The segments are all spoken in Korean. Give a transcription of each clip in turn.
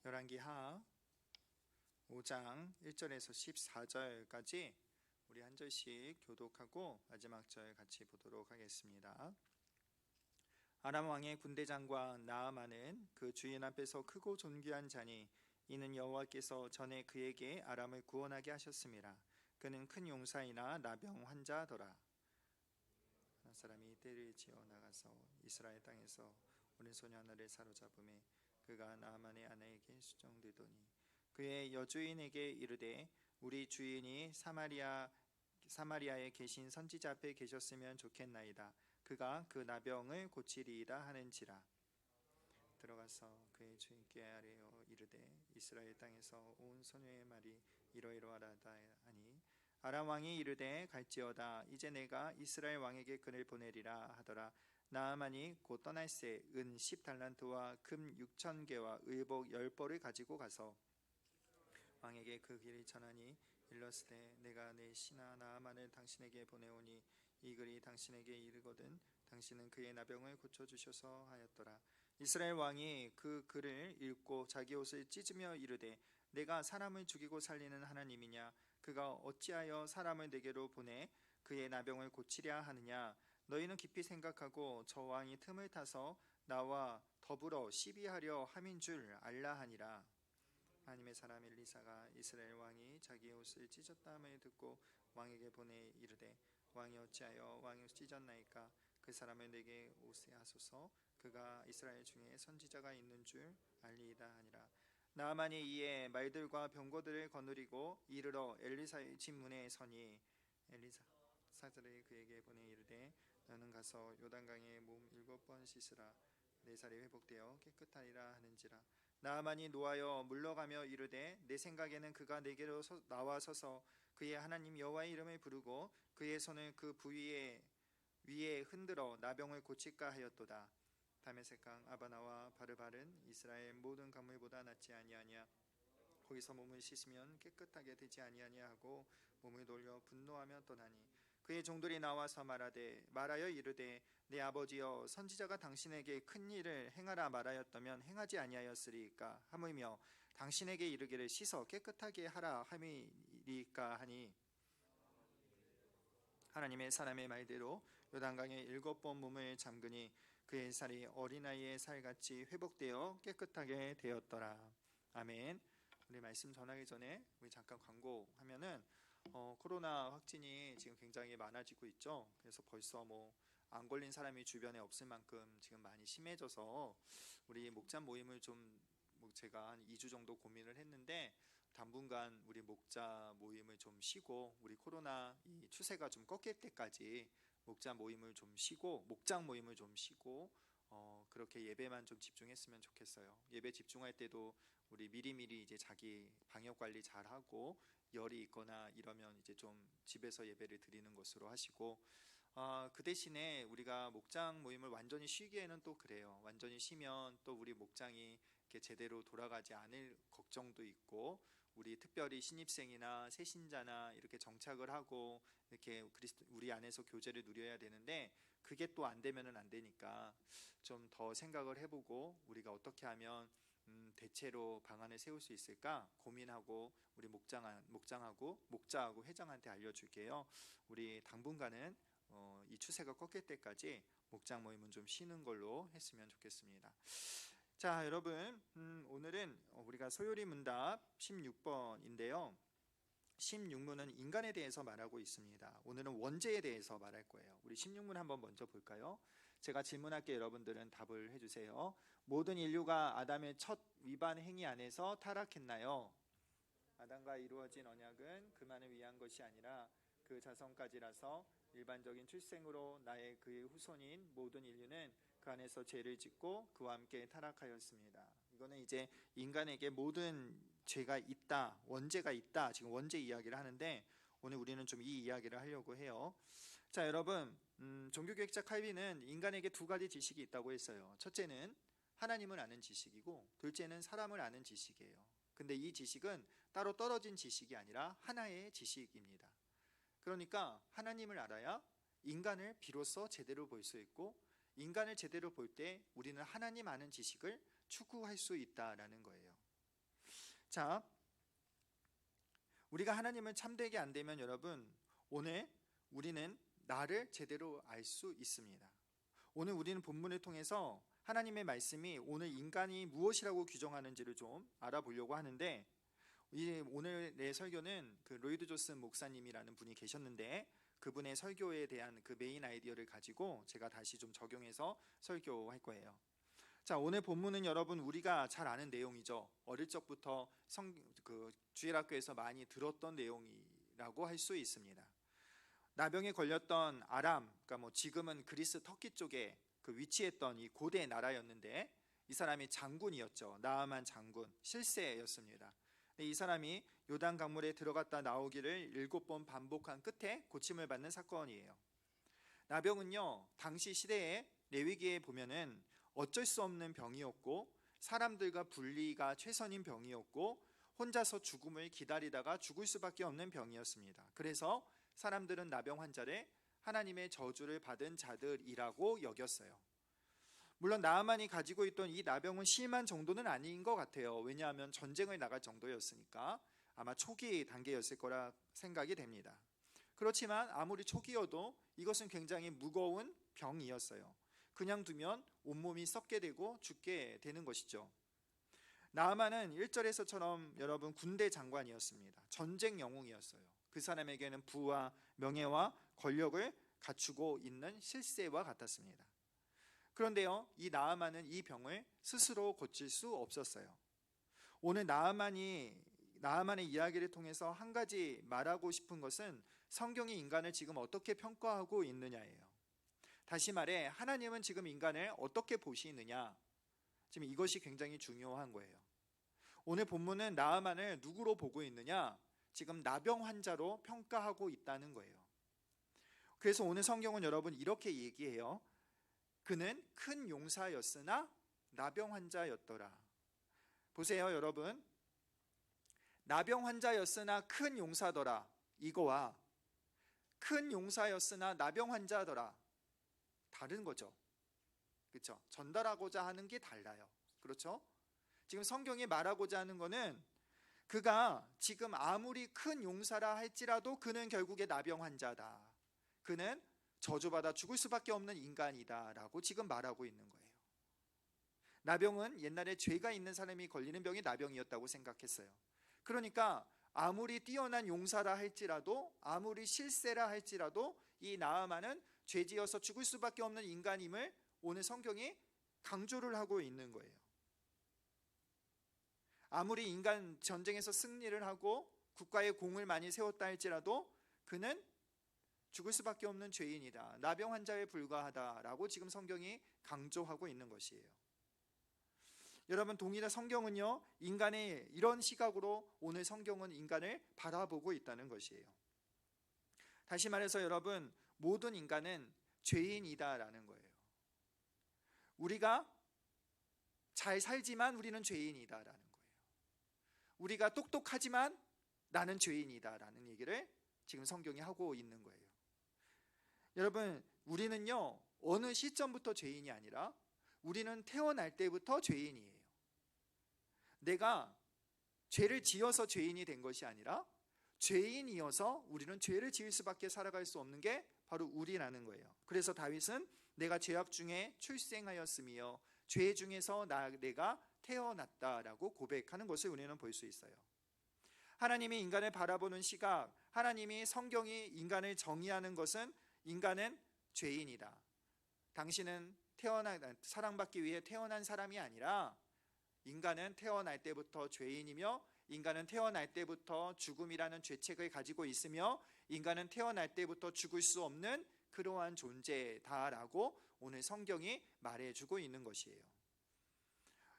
열왕기하 5장 1절에서 14절까지 우리 한 절씩 교독하고 마지막 절 같이 보도록 하겠습니다. 아람 왕의 군대장과 나아만은 그 주인 앞에서 크고 존귀한 자니 이는 여호와께서 전에 그에게 아람을 구원하게 하셨음이라. 그는 큰 용사이나 나병 환자더라. 한 사람이 떼를 지어 나가서 이스라엘 땅에서 어린 소녀 하나를 사로잡음에 그가 나아만의 아내에게 수정되더니 그의 여주인에게 이르되 우리 주인이 사마리아에 계신 선지자 앞에 계셨으면 좋겠나이다. 그가 그 나병을 고치리이다 하는지라. 들어가서 그의 주인께 아뢰어 이르되 이스라엘 땅에서 온 소녀의 말이 이러이러하다 하니 아람 왕이 이르되 갈지어다. 이제 내가 이스라엘 왕에게 그를 보내리라 하더라. 나아만이 곧 떠날새 은 10달란트와 금 6,000개와 의복 10벌을 가지고 가서 왕에게 그 길을 전하니 일러스되 내가 내 신하 나아만을 당신에게 보내오니 이 글이 당신에게 이르거든 당신은 그의 나병을 고쳐주셔서 하였더라. 이스라엘 왕이 그 글을 읽고 자기 옷을 찢으며 이르되 내가 사람을 죽이고 살리는 하나님이냐? 그가 어찌하여 사람을 내게로 보내 그의 나병을 고치랴 하느냐? 너희는 깊이 생각하고 저 왕이 틈을 타서 나와 더불어 시비하려 함인 줄 알라 하니라. 하나님의 사람 엘리사가 이스라엘 왕이 자기 옷을 찢었다함을 듣고 왕에게 보내 이르되 왕이 어찌하여 왕의 옷을 찢었나이까? 그 사람을 내게 오게 하소서. 그가 이스라엘 중에 선지자가 있는 줄 알리이다 하니라. 나아만이 이에 말들과 병거들을 거느리고 이르러 엘리사의 집 문에 서니 엘리사 사자를 그에게 보내 이르되 너는 가서 요단강에 몸 7번 씻으라. 내 살이 회복되어 깨끗하리라 하는지라. 나아만이 노하여 물러가며 이르되 내 생각에는 그가 내게로 나와 서서 그의 하나님 여호와의 이름을 부르고 그의 손을 그 부위에 위에 흔들어 나병을 고칠까 하였도다. 다메섹강 아바나와 바르발은 이스라엘 모든 강물보다 낫지 아니하냐? 거기서 몸을 씻으면 깨끗하게 되지 아니하냐 하고 몸을 돌려 분노하며 떠나니 그의 종들이 나와서 말하여 이르되 내 아버지여 선지자가 당신에게 큰 일을 행하라 말하였다면 행하지 아니하였으리까 하물며 당신에게 이르기를 씻어 깨끗하게 하라 함이리까 하니 하나님의 사람의 말대로 요단강에 7번 몸을 잠그니 그의 살이 어린아이의 살같이 회복되어 깨끗하게 되었더라. 아멘. 우리 말씀 전하기 전에 우리 잠깐 광고하면은 코로나 확진이 지금 굉장히 많아지고 있죠. 그래서 벌써 안 걸린 사람이 주변에 없을 만큼 지금 많이 심해져서 우리 목자 모임을 좀 제가 한 2주 정도 고민을 했는데 당분간 우리 목자 모임을 좀 쉬고 우리 코로나 이 추세가 좀 꺾일 때까지 목장 모임을 좀 쉬고 그렇게 예배만 좀 집중했으면 좋겠어요. 예배 집중할 때도 우리 미리미리 이제 자기 방역 관리 잘 하고 열이 있거나 이러면 이제 좀 집에서 예배를 드리는 것으로 하시고 그 대신에 우리가 목장 모임을 완전히 쉬기에는 또 그래요. 완전히 쉬면 또 우리 목장이 이렇게 제대로 돌아가지 않을 걱정도 있고 우리 특별히 신입생이나 새신자나 이렇게 정착을 하고 이렇게 우리 안에서 교제를 누려야 되는데 그게 또 안 되면은 안 되니까 좀 더 생각을 해보고 우리가 어떻게 하면 대체로 방안을 세울 수 있을까 고민하고 우리 목자하고 회장한테 알려줄게요. 우리 당분간은 이 추세가 꺾일 때까지 목장 모임은 좀 쉬는 걸로 했으면 좋겠습니다. 자, 여러분, 오늘은 우리가 소요리 문답 16번인데요 16문은 인간에 대해서 말하고 있습니다. 오늘은 원죄에 대해서 말할 거예요. 우리 16문 한번 먼저 볼까요? 제가 질문할게요. 여러분들은 답을 해주세요. 모든 인류가 아담의 첫 위반 행위 안에서 타락했나요? 아담과 이루어진 언약은 그만을 위한 것이 아니라 그 자손까지라서 일반적인 출생으로 나의 그의 후손인 모든 인류는 그 안에서 죄를 짓고 그와 함께 타락하였습니다. 이거는 이제 인간에게 모든 죄가 있다, 원죄가 있다, 지금 원죄 이야기를 하는데 오늘 우리는 좀 이 이야기를 하려고 해요. 자, 여러분, 종교개혁자 칼빈은 인간에게 두 가지 지식이 있다고 했어요. 첫째는 하나님을 아는 지식이고 둘째는 사람을 아는 지식이에요. 근데 이 지식은 따로 떨어진 지식이 아니라 하나의 지식입니다. 그러니까 하나님을 알아야 인간을 비로소 제대로 볼 수 있고 인간을 제대로 볼 때 우리는 하나님 아는 지식을 추구할 수 있다라는 거예요. 자, 우리가 하나님을 참되게 안 되면 여러분, 오늘 우리는 나를 제대로 알 수 있습니다. 오늘 우리는 본문을 통해서 하나님의 말씀이 오늘 인간이 무엇이라고 규정하는지를 좀 알아보려고 하는데, 오늘의 설교는 그 로이드 조슨 목사님이라는 분이 계셨는데, 그분의 설교에 대한 그 메인 아이디어를 가지고 제가 다시 좀 적용해서 설교할 거예요. 자, 오늘 본문은 여러분 우리가 잘 아는 내용이죠. 어릴 적부터 주일학교에서 많이 들었던 내용이라고 할 수 있습니다. 나병에 걸렸던 아람, 그러니까 지금은 그리스 터키 쪽에 위치했던 이 고대 나라였는데, 이 사람이 장군이었죠. 나아만 장군, 실세였습니다. 이 사람이 요단 강물에 들어갔다 나오기를 7번 반복한 끝에 고침을 받는 사건이에요. 나병은요, 당시 시대에 레위기에 보면은 어쩔 수 없는 병이었고, 사람들과 분리가 최선인 병이었고, 혼자서 죽음을 기다리다가 죽을 수밖에 없는 병이었습니다. 그래서 사람들은 나병 환자를 하나님의 저주를 받은 자들이라고 여겼어요. 물론 나아만이 가지고 있던 이 나병은 심한 정도는 아닌 것 같아요. 왜냐하면 전쟁을 나갈 정도였으니까 아마 초기 단계였을 거라 생각이 됩니다. 그렇지만 아무리 초기여도 이것은 굉장히 무거운 병이었어요. 그냥 두면 온몸이 썩게 되고 죽게 되는 것이죠. 나아만은 1절에서처럼 여러분 군대 장관이었습니다. 전쟁 영웅이었어요. 그 사람에게는 부와 명예와 권력을 갖추고 있는 실세와 같았습니다. 그런데요, 이 나아만은 이 병을 스스로 고칠 수 없었어요. 오늘 나아만의 이야기를 통해서 한 가지 말하고 싶은 것은 성경이 인간을 지금 어떻게 평가하고 있느냐예요. 다시 말해, 하나님은 지금 인간을 어떻게 보시느냐, 지금 이것이 굉장히 중요한 거예요. 오늘 본문은 나아만을 누구로 보고 있느냐, 지금 나병 환자로 평가하고 있다는 거예요. 그래서 오늘 성경은 여러분 이렇게 얘기해요. 그는 큰 용사였으나 나병 환자였더라. 보세요 여러분, 나병 환자였으나 큰 용사더라, 이거와 큰 용사였으나 나병 환자더라, 다른 거죠. 그렇죠? 전달하고자 하는 게 달라요. 그렇죠? 지금 성경이 말하고자 하는 거는, 그가 지금 아무리 큰 용사라 할지라도 그는 결국에 나병 환자다, 그는 저주받아 죽을 수밖에 없는 인간이다 라고 지금 말하고 있는 거예요. 나병은 옛날에 죄가 있는 사람이 걸리는 병이 나병이었다고 생각했어요. 그러니까 아무리 뛰어난 용사라 할지라도, 아무리 실세라 할지라도 이 나아만은 죄지어서 죽을 수밖에 없는 인간임을 오늘 성경이 강조를 하고 있는 거예요. 아무리 인간 전쟁에서 승리를 하고 국가의 공을 많이 세웠다 할지라도 그는 죽을 수밖에 없는 죄인이다, 나병 환자에 불과하다라고 지금 성경이 강조하고 있는 것이에요. 여러분, 동일한 성경은요, 인간의 이런 시각으로 오늘 성경은 인간을 바라보고 있다는 것이에요. 다시 말해서 여러분, 모든 인간은 죄인이다라는 거예요. 우리가 잘 살지만 우리는 죄인이다라는 거예요. 우리가 똑똑하지만 나는 죄인이다라는 얘기를 지금 성경이 하고 있는 거예요. 여러분, 우리는요, 어느 시점부터 죄인이 아니라 우리는 태어날 때부터 죄인이에요. 내가 죄를 지어서 죄인이 된 것이 아니라 죄인이어서 우리는 죄를 지을 수밖에 살아갈 수 없는 게 바로 우리라는 거예요. 그래서 다윗은 내가 죄악 중에 출생하였으며 죄 중에서 내가 태어났다라고 고백하는 것을 우리는 볼 수 있어요. 하나님이 인간을 바라보는 시각, 하나님이 성경이 인간을 정의하는 것은 인간은 죄인이다, 당신은 사랑받기 위해 태어난 사람이 아니라 인간은 태어날 때부터 죄인이며, 인간은 태어날 때부터 죽음이라는 죄책을 가지고 있으며, 인간은 태어날 때부터 죽을 수 없는 그러한 존재다라고 오늘 성경이 말해주고 있는 것이에요.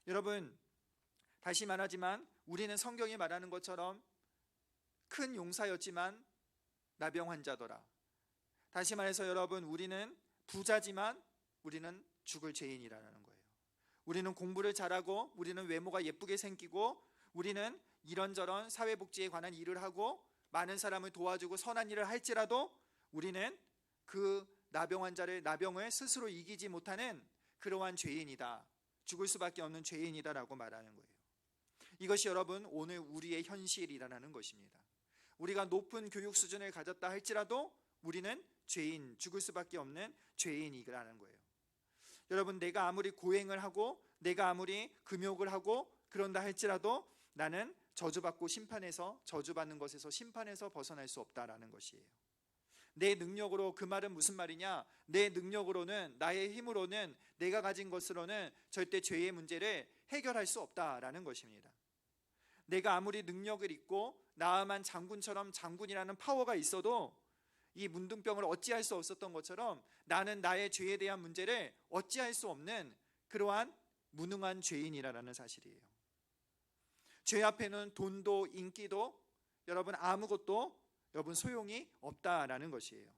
여러분, 다시 말하지만 우리는 성경이 말하는 것처럼 큰 용사였지만 나병 환자더라. 다시 말해서 여러분, 우리는 부자지만 우리는 죽을 죄인이라는 거예요. 우리는 공부를 잘하고, 우리는 외모가 예쁘게 생기고, 우리는 이런저런 사회복지에 관한 일을 하고 많은 사람을 도와주고 선한 일을 할지라도 우리는 그 나병을 스스로 이기지 못하는 그러한 죄인이다, 죽을 수밖에 없는 죄인이다라고 말하는 거예요. 이것이 여러분 오늘 우리의 현실이라는 것입니다. 우리가 높은 교육 수준을 가졌다 할지라도 우리는 죄인, 죽을 수밖에 없는 죄인이라는 거예요. 여러분, 내가 아무리 고행을 하고 내가 아무리 금욕을 하고 그런다 할지라도 나는 저주받고 저주받는 것에서 심판에서 벗어날 수 없다라는 것이에요. 내 능력으로, 그 말은 무슨 말이냐? 내 능력으로는, 나의 힘으로는, 내가 가진 것으로는 절대 죄의 문제를 해결할 수 없다라는 것입니다. 내가 아무리 능력을 있고 나아만 장군처럼 장군이라는 파워가 있어도 이 문둥병을 어찌할 수 없었던 것처럼 나는 나의 죄에 대한 문제를 어찌할 수 없는 그러한 무능한 죄인이라는 사실이에요. 죄 앞에는 돈도 인기도 여러분 아무것도 여러분 소용이 없다라는 것이에요.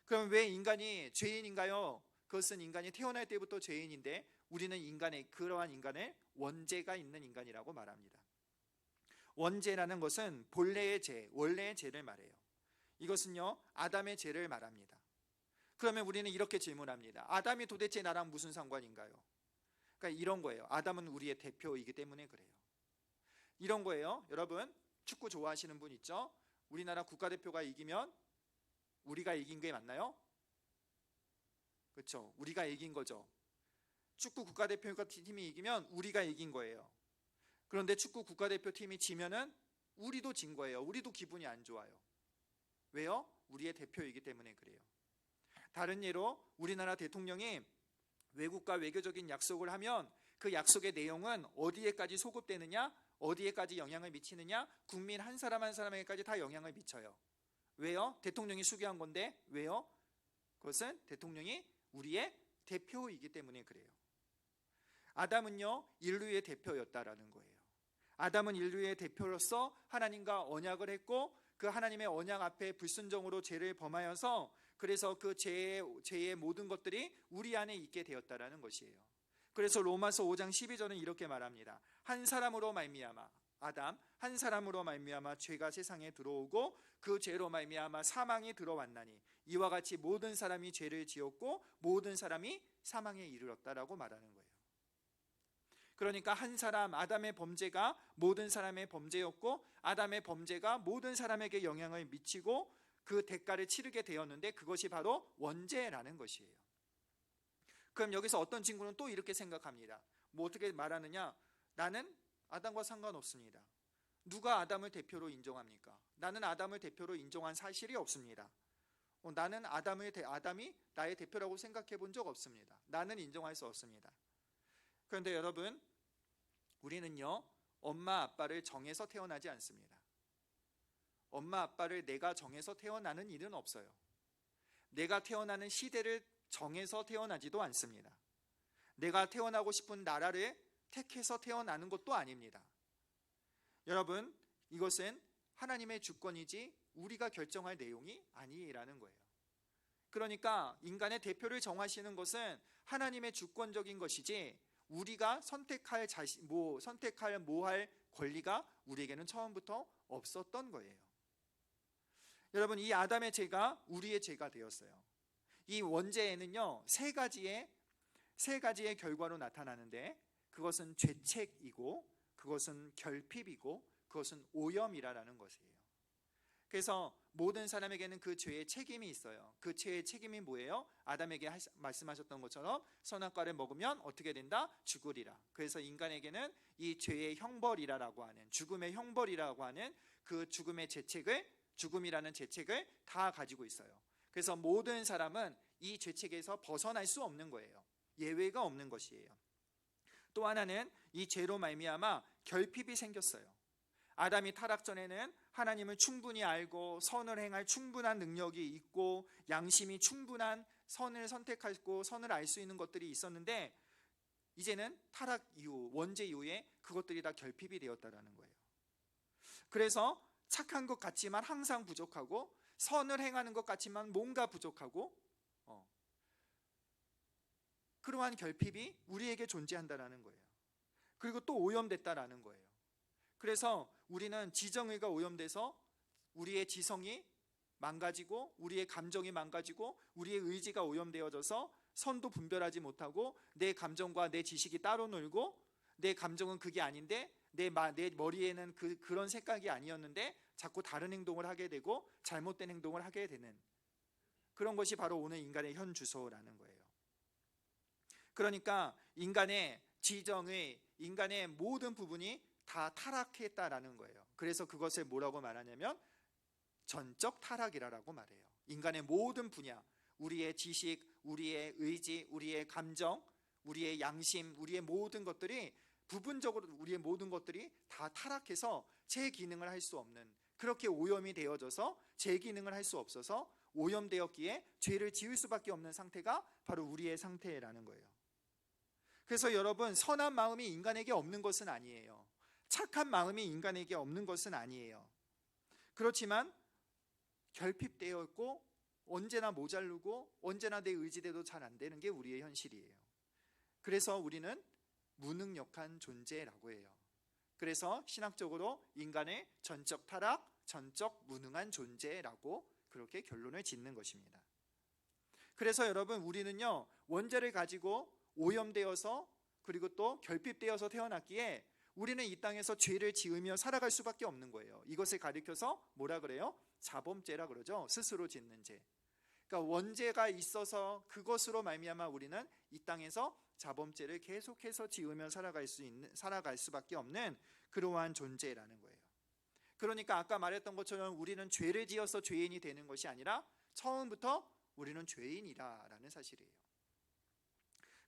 그럼 왜 인간이 죄인인가요? 그것은 인간이 태어날 때부터 죄인인데 우리는 그러한 인간을 원죄가 있는 인간이라고 말합니다. 원죄라는 것은 본래의 죄, 원래의 죄를 말해요. 이것은요 아담의 죄를 말합니다. 그러면 우리는 이렇게 질문합니다. 아담이 도대체 나랑 무슨 상관인가요? 그러니까 이런 거예요. 아담은 우리의 대표이기 때문에 그래요. 이런 거예요. 여러분, 축구 좋아하시는 분 있죠? 우리나라 국가대표가 이기면 우리가 이긴 게 맞나요? 그렇죠. 우리가 이긴 거죠. 축구 국가대표 팀이 이기면 우리가 이긴 거예요. 그런데 축구 국가대표팀이 지면은 우리도 진 거예요. 우리도 기분이 안 좋아요. 왜요? 우리의 대표이기 때문에 그래요. 다른 예로 우리나라 대통령이 외국과 외교적인 약속을 하면 그 약속의 내용은 어디에까지 소급되느냐, 어디에까지 영향을 미치느냐, 국민 한 사람 한 사람에게까지 다 영향을 미쳐요. 왜요? 대통령이 수기한 건데. 왜요? 그것은 대통령이 우리의 대표이기 때문에 그래요. 아담은요 인류의 대표였다라는 거예요. 아담은 인류의 대표로서 하나님과 언약을 했고 그 하나님의 언약 앞에 불순종으로 죄를 범하여서 그래서 그 죄의 모든 것들이 우리 안에 있게 되었다라는 것이에요. 그래서 로마서 5장 12절은 이렇게 말합니다. 한 사람으로 말미암아, 아담 한 사람으로 말미암아 죄가 세상에 들어오고 그 죄로 말미암아 사망이 들어왔나니 이와 같이 모든 사람이 죄를 지었고 모든 사람이 사망에 이르렀다라고 말하는 거예요. 그러니까 한 사람 아담의 범죄가 모든 사람의 범죄였고 아담의 범죄가 모든 사람에게 영향을 미치고 그 대가를 치르게 되었는데 그것이 바로 원죄라는 것이에요. 그럼 여기서 어떤 친구는 또 이렇게 생각합니다. 뭐 어떻게 말하느냐? 나는 아담과 상관없습니다. 누가 아담을 대표로 인정합니까? 나는 아담을 대표로 인정한 사실이 없습니다. 나는 아담이 나의 대표라고 생각해 본 적 없습니다. 나는 인정할 수 없습니다. 그런데 여러분, 우리는요 엄마 아빠를 정해서 태어나지 않습니다. 엄마 아빠를 내가 정해서 태어나는 일은 없어요. 내가 태어나는 시대를 정해서 태어나지도 않습니다. 내가 태어나고 싶은 나라를 택해서 태어나는 것도 아닙니다. 여러분, 이것은 하나님의 주권이지 우리가 결정할 내용이 아니라는 거예요. 그러니까 인간의 대표를 정하시는 것은 하나님의 주권적인 것이지 우리가 선택할 권리가 우리에게는 처음부터 없었던 거예요. 여러분, 이 아담의 죄가 우리의 죄가 되었어요. 이 원죄에는요 세 가지의 결과로 나타나는데 그것은 죄책이고 그것은 결핍이고 그것은 오염이라는 것이에요. 그래서 모든 사람에게는 그 죄의 책임이 있어요. 그 죄의 책임이 뭐예요? 아담에게 말씀하셨던 것처럼 선악과를 먹으면 어떻게 된다? 죽으리라. 그래서 인간에게는 이 죄의 형벌이라고 하는, 죽음의 형벌이라고 하는 그 죽음이라는 죄책을 다 가지고 있어요. 그래서 모든 사람은 이 죄책에서 벗어날 수 없는 거예요. 예외가 없는 것이에요. 또 하나는 이 죄로 말미암아 결핍이 생겼어요. 아담이 타락 전에는 하나님을 충분히 알고 선을 행할 충분한 능력이 있고 양심이 충분한 선을 선택하고 선을 알 수 있는 것들이 있었는데 이제는 타락 이후, 원죄 이후에 그것들이 다 결핍이 되었다라는 거예요. 그래서 착한 것 같지만 항상 부족하고 선을 행하는 것 같지만 뭔가 부족하고 그러한 결핍이 우리에게 존재한다라는 거예요. 그리고 또 오염됐다라는 거예요. 그래서 우리는 지정의가 오염돼서 우리의 지성이 망가지고 우리의 감정이 망가지고 우리의 의지가 오염되어져서 선도 분별하지 못하고 내 감정과 내 지식이 따로 놀고 내 감정은 그게 아닌데 내 머리에는 그런 생각이 아니었는데 자꾸 다른 행동을 하게 되고 잘못된 행동을 하게 되는 그런 것이 바로 오늘 인간의 현 주소라는 거예요. 그러니까 인간의 지정의 인간의 모든 부분이 다 타락했다라는 거예요. 그래서 그것을 뭐라고 말하냐면 전적 타락이라고 말해요. 인간의 모든 분야, 우리의 지식, 우리의 의지, 우리의 감정, 우리의 양심, 우리의 모든 것들이 부분적으로 우리의 모든 것들이 다 타락해서 제 기능을 할 수 없는, 그렇게 오염이 되어져서 제 기능을 할 수 없어서 오염되었기에 죄를 지을 수밖에 없는 상태가 바로 우리의 상태라는 거예요. 그래서 여러분, 선한 마음이 인간에게 없는 것은 아니에요. 착한 마음이 인간에게 없는 것은 아니에요. 그렇지만 결핍되어 있고 언제나 모자르고 언제나 내 의지대로 잘 안 되는 게 우리의 현실이에요. 그래서 우리는 무능력한 존재라고 해요. 그래서 신학적으로 인간의 전적 타락, 전적 무능한 존재라고 그렇게 결론을 짓는 것입니다. 그래서 여러분, 우리는요 원죄를 가지고 오염되어서 그리고 또 결핍되어서 태어났기에 우리는 이 땅에서 죄를 지으며 살아갈 수밖에 없는 거예요. 이것을 가리켜서 뭐라 그래요? 자범죄라 그러죠. 스스로 짓는 죄. 그러니까 원죄가 있어서 그것으로 말미암아 우리는 이 땅에서 자범죄를 계속해서 지으며 살아갈 수밖에 없는 그러한 존재라는 거예요. 그러니까 아까 말했던 것처럼 우리는 죄를 지어서 죄인이 되는 것이 아니라 처음부터 우리는 죄인이라는 사실이에요.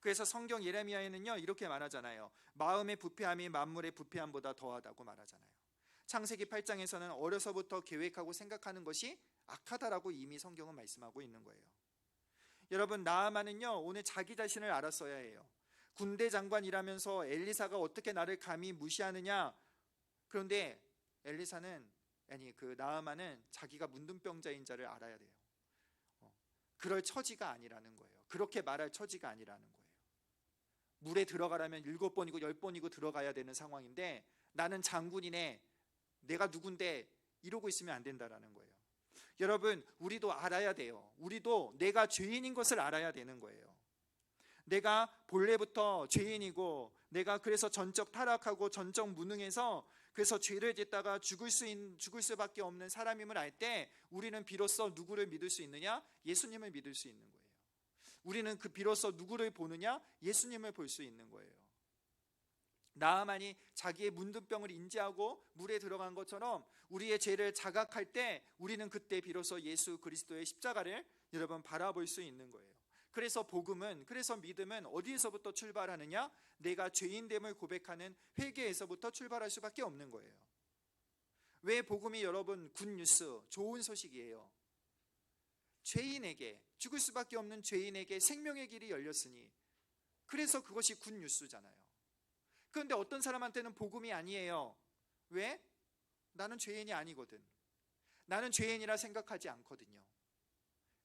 그래서 성경 예레미야에는요 이렇게 말하잖아요. 마음의 부패함이 만물의 부패함보다 더하다고 말하잖아요. 창세기 8장에서는 어려서부터 계획하고 생각하는 것이 악하다라고 이미 성경은 말씀하고 있는 거예요. 여러분, 나아만은요 오늘 자기 자신을 알았어야 해요. 군대 장관이라면서 엘리사가 어떻게 나를 감히 무시하느냐. 그런데 나아만은 자기가 문둥병자인 자를 알아야 돼요. 그럴 처지가 아니라는 거예요. 그렇게 말할 처지가 아니라는 거예요. 물에 들어가라면 7번이고 10번이고 들어가야 되는 상황인데 나는 장군이네, 내가 누군데 이러고 있으면 안 된다라는 거예요. 여러분, 우리도 알아야 돼요. 우리도 내가 죄인인 것을 알아야 되는 거예요. 내가 본래부터 죄인이고 내가 그래서 전적 타락하고 전적 무능해서 그래서 죄를 짓다가 죽을 수밖에 없는 사람임을 알 때 우리는 비로소 누구를 믿을 수 있느냐? 예수님을 믿을 수 있는 거예요. 우리는 비로소 누구를 보느냐? 예수님을 볼 수 있는 거예요. 나아만이 자기의 문둥병을 인지하고 물에 들어간 것처럼 우리의 죄를 자각할 때 우리는 그때 비로소 예수 그리스도의 십자가를 여러분 바라볼 수 있는 거예요. 그래서 그래서 믿음은 어디에서부터 출발하느냐? 내가 죄인됨을 고백하는 회개에서부터 출발할 수밖에 없는 거예요. 왜 복음이 여러분 굿뉴스, 좋은 소식이에요? 죄인에게, 죽을 수밖에 없는 죄인에게 생명의 길이 열렸으니, 그래서 그것이 굿뉴스잖아요. 그런데 어떤 사람한테는 복음이 아니에요. 왜? 나는 죄인이 아니거든. 나는 죄인이라 생각하지 않거든요.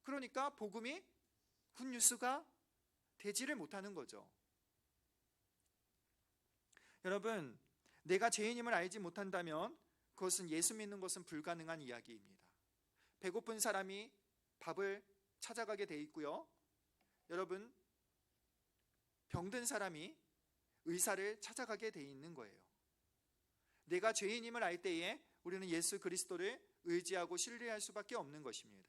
그러니까 복음이 굿뉴스가 되지를 못하는 거죠. 여러분, 내가 죄인임을 알지 못한다면 그것은 예수 믿는 것은 불가능한 이야기입니다. 배고픈 사람이 밥을 찾아가게 돼 있고요. 여러분, 병든 사람이 의사를 찾아가게 돼 있는 거예요. 내가 죄인임을 알 때에 우리는 예수 그리스도를 의지하고 신뢰할 수밖에 없는 것입니다.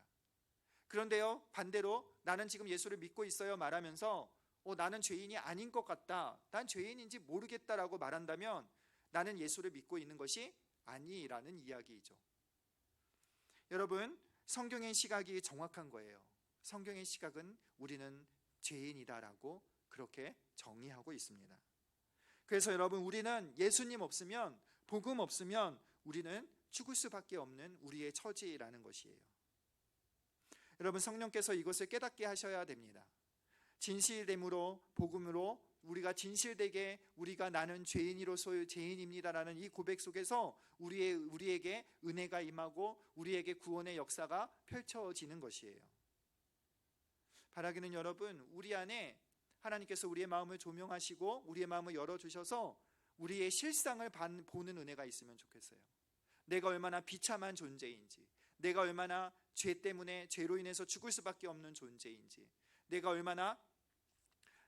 그런데요, 반대로 나는 지금 예수를 믿고 있어요 말하면서 나는 죄인이 아닌 것 같다, 난 죄인인지 모르겠다라고 말한다면 나는 예수를 믿고 있는 것이 아니라는 이야기이죠. 여러분, 성경의 시각이 정확한 거예요. 성경의 시각은 우리는 죄인이다라고 그렇게 정의하고 있습니다. 그래서 여러분, 우리는 예수님 없으면, 복음 없으면 우리는 죽을 수밖에 없는 우리의 처지라는 것이에요. 여러분, 성령께서 이것을 깨닫게 하셔야 됩니다. 진실됨으로, 복음으로 우리가 진실되게 우리가 나는 죄인이로서 죄인입니다라는 이 고백 속에서 우리에게 은혜가 임하고 우리에게 구원의 역사가 펼쳐지는 것이에요. 바라기는 여러분, 우리 안에 하나님께서 우리의 마음을 조명하시고 우리의 마음을 열어주셔서 우리의 실상을 보는 은혜가 있으면 좋겠어요. 내가 얼마나 비참한 존재인지, 내가 얼마나 죄 때문에 죄로 인해서 죽을 수밖에 없는 존재인지, 내가 얼마나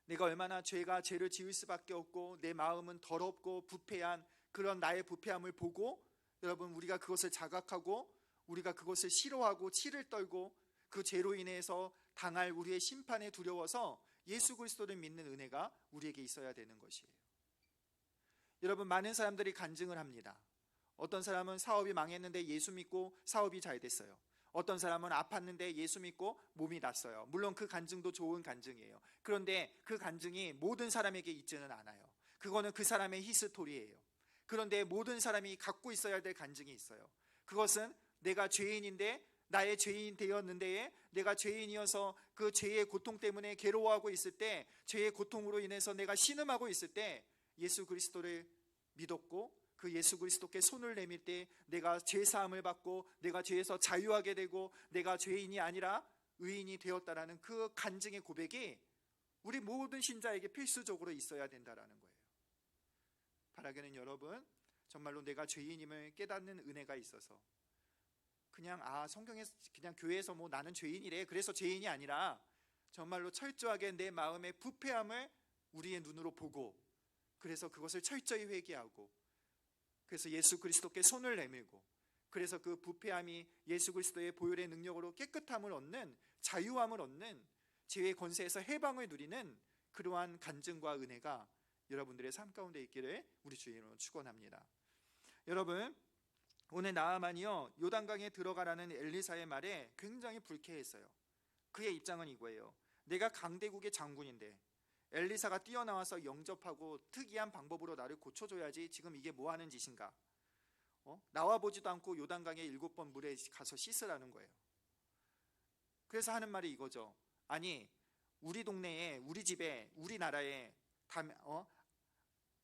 내가 얼마나 죄를 지을 수밖에 없고 내 마음은 더럽고 부패한 그런 나의 부패함을 보고 여러분 우리가 그것을 자각하고 우리가 그것을 싫어하고 치를 떨고 그 죄로 인해서 당할 우리의 심판에 두려워서 예수 그리스도를 믿는 은혜가 우리에게 있어야 되는 것이에요. 여러분 많은 사람들이 간증을 합니다. 어떤 사람은 사업이 망했는데 예수 믿고 사업이 잘 됐어요. 어떤 사람은 아팠는데 예수 믿고 몸이 낫어요. 물론 그 간증도 좋은 간증이에요. 그런데 그 간증이 모든 사람에게 있지는 않아요. 그거는 그 사람의 히스토리예요. 그런데 모든 사람이 갖고 있어야 될 간증이 있어요. 그것은 내가 죄인인데 나의 죄인 되었는데 내가 죄인이어서 그 죄의 고통 때문에 괴로워하고 있을 때 죄의 고통으로 인해서 내가 신음하고 있을 때 예수 그리스도를 믿었고 그 예수 그리스도께 손을 내밀 때 내가 죄사함을 받고 내가 죄에서 자유하게 되고 내가 죄인이 아니라 의인이 되었다라는 그 간증의 고백이 우리 모든 신자에게 필수적으로 있어야 된다라는 거예요. 바라기는 여러분 정말로 내가 죄인임을 깨닫는 은혜가 있어서 그냥 성경에 그냥 교회에서 뭐 나는 죄인이래 그래서 죄인이 아니라 정말로 철저하게 내 마음의 부패함을 우리의 눈으로 보고 그래서 그것을 철저히 회개하고 그래서 예수 그리스도께 손을 내밀고 그래서 그 부패함이 예수 그리스도의 보혈의 능력으로 깨끗함을 얻는 자유함을 얻는 죄의 권세에서 해방을 누리는 그러한 간증과 은혜가 여러분들의 삶 가운데 있기를 우리 주 이름으로 축원합니다. 여러분 오늘 나아만이요 요단강에 들어가라는 엘리사의 말에 굉장히 불쾌했어요. 그의 입장은 이거예요. 내가 강대국의 장군인데 엘리사가 뛰어나와서 영접하고 특이한 방법으로 나를 고쳐줘야지 지금 이게 뭐 하는 짓인가? 나와보지도 않고 요단강에 7번 물에 가서 씻으라는 거예요. 그래서 하는 말이 이거죠. 아니 우리 동네에 우리 집에 우리나라에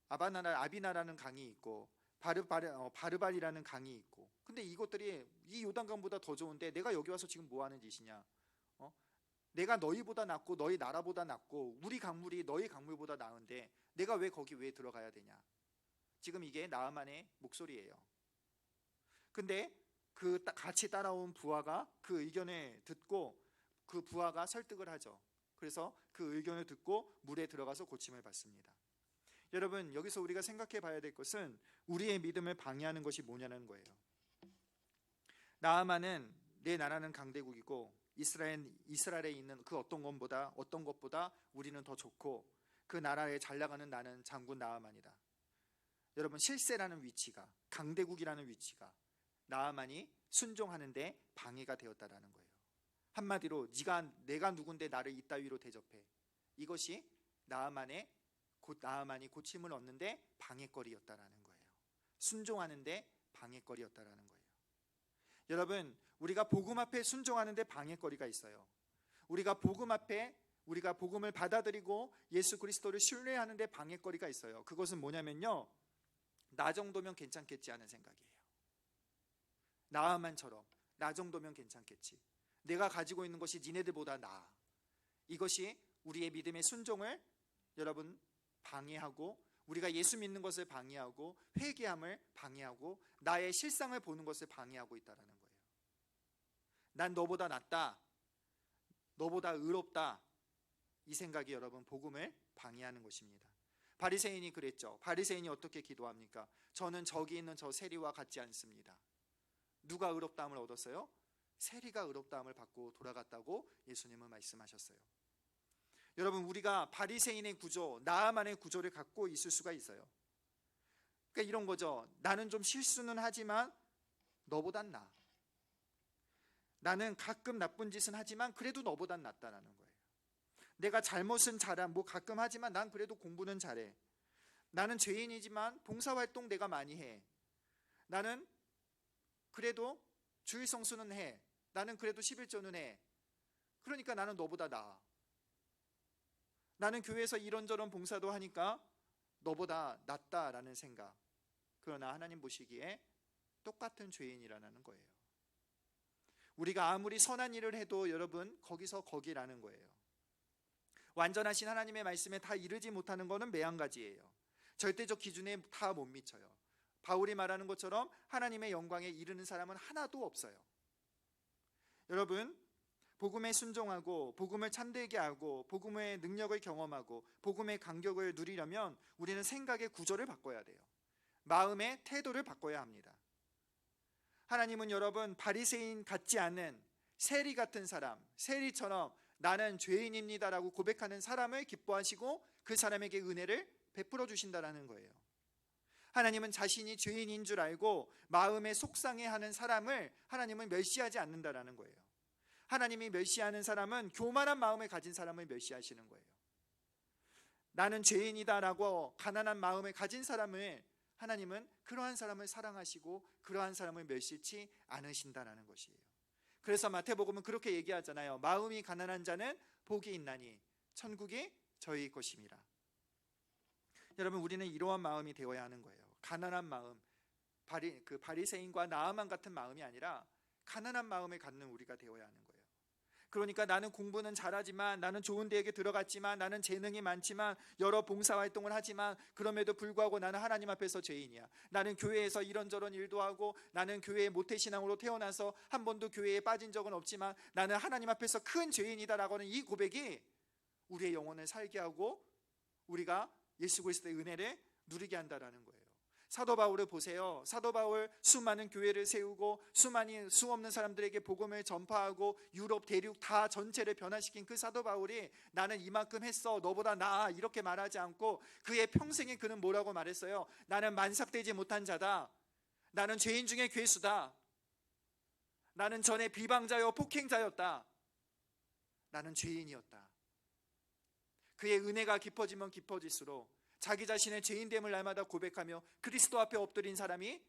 아비나라는 강이 있고 바르발이라는 강이 있고 근데 이것들이 이 요단강보다 더 좋은데 내가 여기 와서 지금 뭐 하는 짓이냐? 내가 너희보다 낫고 너희 나라보다 낫고 우리 강물이 너희 강물보다 나은데 내가 왜 거기 왜 들어가야 되냐? 지금 이게 나아만의 목소리예요. 근데 그 같이 따라온 부하가 그 의견을 듣고 그 부하가 설득을 하죠. 그래서 그 의견을 듣고 물에 들어가서 고침을 받습니다. 여러분 여기서 우리가 생각해 봐야 될 것은 우리의 믿음을 방해하는 것이 뭐냐는 거예요. 나아만은 내 나라는 강대국이고 이스라엘에 있는 그 어떤 것보다 우리는 더 좋고 그 나라에 잘 나가는 나는 장군 나아만이다. 여러분 실세라는 위치가 강대국이라는 위치가 나아만이 순종하는데 방해가 되었다라는 거예요. 한마디로 내가 누군데 나를 이따위로 대접해. 이것이 나아만이 고침을 얻는데 방해거리였다라는 거예요. 순종하는데 방해거리였다라는 거예요. 여러분 우리가 복음 앞에 순종하는데 방해거리가 있어요. 우리가 복음을 받아들이고 예수 그리스도를 신뢰하는데 방해거리가 있어요. 그것은 뭐냐면요 나 정도면 괜찮겠지 하는 생각이에요. 나아만처럼 나 정도면 괜찮겠지. 내가 가지고 있는 것이 니네들보다 나아. 이것이 우리의 믿음의 순종을 여러분 방해하고 우리가 예수 믿는 것을 방해하고 회개함을 방해하고 나의 실상을 보는 것을 방해하고 있다는 거예요. 난 너보다 낫다. 너보다 의롭다. 이 생각이 여러분 복음을 방해하는 것입니다. 바리새인이 그랬죠. 바리새인이 어떻게 기도합니까? 저는 저기 있는 저 세리와 같지 않습니다. 누가 의롭다함을 얻었어요? 세리가 의롭다함을 받고 돌아갔다고 예수님은 말씀하셨어요. 여러분 우리가 바리새인의 구조, 나아만의 구조를 갖고 있을 수가 있어요. 그러니까 이런 거죠. 나는 좀 실수는 하지만 너보단 나아. 나는 가끔 나쁜 짓은 하지만 그래도 너보단 낫다라는 거예요. 내가 잘못은 가끔 하지만 난 그래도 공부는 잘해. 나는 죄인이지만 봉사활동 내가 많이 해. 나는 그래도 주일 성수는 해. 나는 그래도 11조는 해. 그러니까 나는 너보다 나아. 나는 교회에서 이런저런 봉사도 하니까 너보다 낫다라는 생각. 그러나 하나님 보시기에 똑같은 죄인이라는 거예요. 우리가 아무리 선한 일을 해도 여러분 거기서 거기라는 거예요. 완전하신 하나님의 말씀에 다 이르지 못하는 것은 매한가지예요. 절대적 기준에 다 못 미쳐요. 바울이 말하는 것처럼 하나님의 영광에 이르는 사람은 하나도 없어요. 여러분 복음에 순종하고 복음을 참되게 하고 복음의 능력을 경험하고 복음의 감격을 누리려면 우리는 생각의 구조를 바꿔야 돼요. 마음의 태도를 바꿔야 합니다. 하나님은 여러분 바리새인 같지 않은 세리 같은 사람, 세리처럼 나는 죄인입니다라고 고백하는 사람을 기뻐하시고 그 사람에게 은혜를 베풀어 주신다라는 거예요. 하나님은 자신이 죄인인 줄 알고 마음에 속상해하는 사람을 하나님은 멸시하지 않는다라는 거예요. 하나님이 멸시하는 사람은 교만한 마음을 가진 사람을 멸시하시는 거예요. 나는 죄인이다라고 가난한 마음을 가진 사람을 하나님은 그러한 사람을 사랑하시고 그러한 사람을 멸시치 않으신다라는 것이에요. 그래서 마태복음은 그렇게 얘기하잖아요. 마음이 가난한 자는 복이 있나니 천국이 저희 것임이라. 여러분 우리는 이러한 마음이 되어야 하는 거예요. 가난한 마음, 바리새인과 나아만 같은 마음이 아니라 가난한 마음을 갖는 우리가 되어야 하는 거예요. 그러니까 나는 공부는 잘하지만, 나는 좋은 대학에 들어갔지만, 나는 재능이 많지만, 여러 봉사활동을 하지만 그럼에도 불구하고 나는 하나님 앞에서 죄인이야. 나는 교회에서 이런저런 일도 하고, 나는 교회의 모태신앙으로 태어나서 한 번도 교회에 빠진 적은 없지만 나는 하나님 앞에서 큰 죄인이다라고 하는 이 고백이 우리의 영혼을 살게 하고 우리가 예수 그리스도의 은혜를 누리게 한다라는 거예요. 사도 바울을 보세요. 사도 바울 수많은 교회를 세우고 수 없는 사람들에게 복음을 전파하고 유럽 대륙 다 전체를 변화시킨 그 사도 바울이 나는 이만큼 했어, 너보다 나아, 이렇게 말하지 않고 그의 평생에 그는 뭐라고 말했어요? 나는 만삭되지 못한 자다. 나는 죄인 중에 괴수다. 나는 전에 비방자요 폭행자였다. 나는 죄인이었다. 그의 은혜가 깊어지면 깊어질수록 자기 자신의 죄인됨을 날마다 고백하며 그리스도 앞에 엎드린 사람이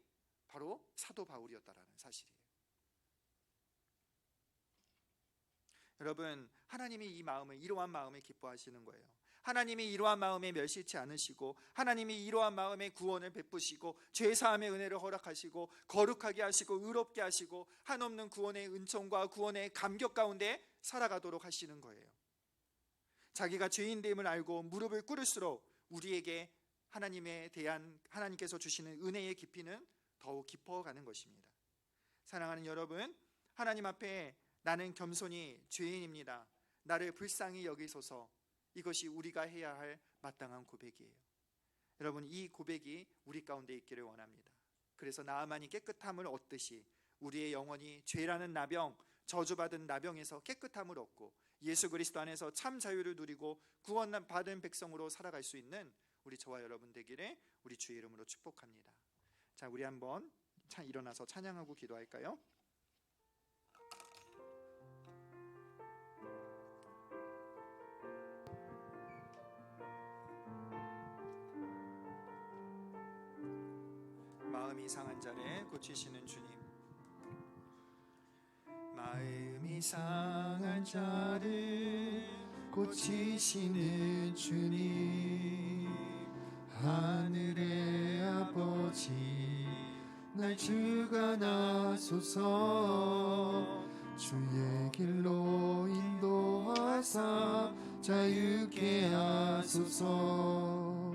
바로 사도 바울이었다라는 사실이에요. 여러분 하나님이 이러한 마음을 기뻐하시는 거예요. 하나님이 이러한 마음에 멸시치 않으시고 하나님이 이러한 마음에 구원을 베푸시고 죄사함의 은혜를 허락하시고 거룩하게 하시고 의롭게 하시고 한없는 구원의 은총과 구원의 감격 가운데 살아가도록 하시는 거예요. 자기가 죄인됨을 알고 무릎을 꿇을수록 우리에게 하나님에 대한 하나님께서 주시는 은혜의 깊이는 더욱 깊어가는 것입니다. 사랑하는 여러분, 하나님 앞에 나는 겸손히 죄인입니다, 나를 불쌍히 여기소서, 이것이 우리가 해야 할 마땅한 고백이에요. 여러분 이 고백이 우리 가운데 있기를 원합니다. 그래서 나아만이 깨끗함을 얻듯이 우리의 영혼이 죄라는 나병, 저주받은 나병에서 깨끗함을 얻고 예수 그리스도 안에서 참 자유를 누리고 구원받은 백성으로 살아갈 수 있는 우리 저와 여러분 되기를 우리 주의 이름으로 축복합니다. 자, 우리 한번 일어나서 찬양하고 기도할까요? 마음이 상한 자를 고치시는 주님, 마음이 상한 자를 고치시는 주님, 하늘의 아버지 날 주관하소서, 주의 길로 인도하사 자유케 하소서.